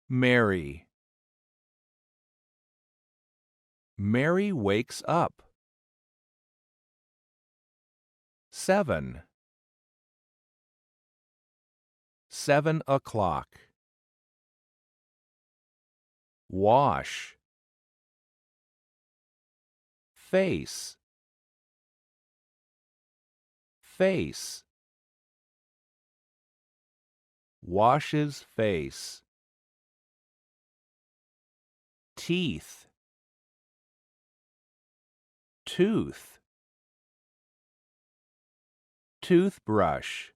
Mary. Mary wakes up. 7. 7 o'clock. Wash. Face. Face. Washes face. Teeth. Tooth. Toothbrush.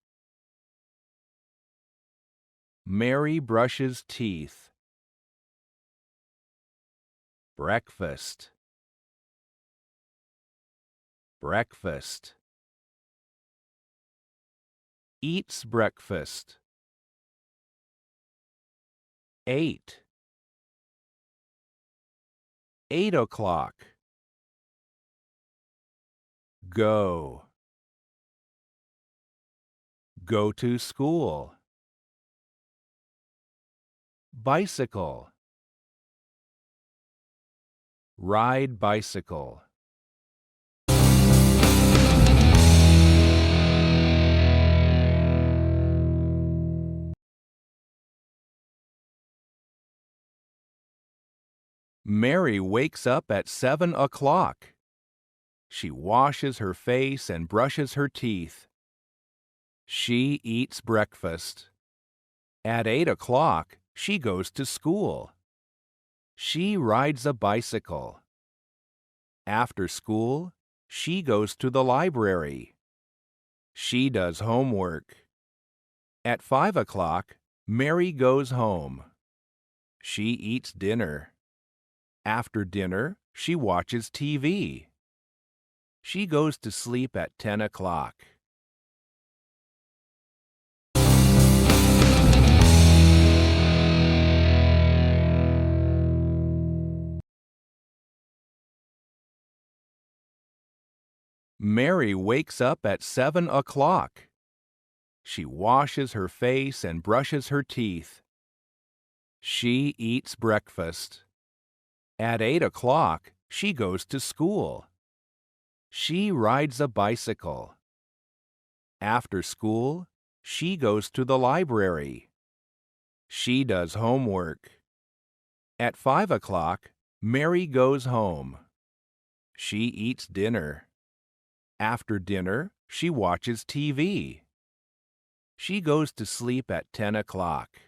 Mary brushes teeth. Breakfast. Breakfast. Eats breakfast. 8. 8 o'clock. Go. Go to school. Bicycle. Ride bicycle. Mary wakes up at 7 o'clock. She washes her face and brushes her teeth. She eats breakfast. At 8 o'clock, she goes to school. She rides a bicycle. After school, she goes to the library. She does homework. At 5 o'clock, Mary goes home. She eats dinner. After dinner, she watches TV. She goes to sleep at 10 o'clock. Mary wakes up at 7 o'clock. She washes her face and brushes her teeth. She eats breakfast. At 8 o'clock, she goes to school. She rides a bicycle. After school, she goes to the library. She does homework. At 5 o'clock, Mary goes home. She eats dinner. After dinner, she watches TV. She goes to sleep at 10 o'clock.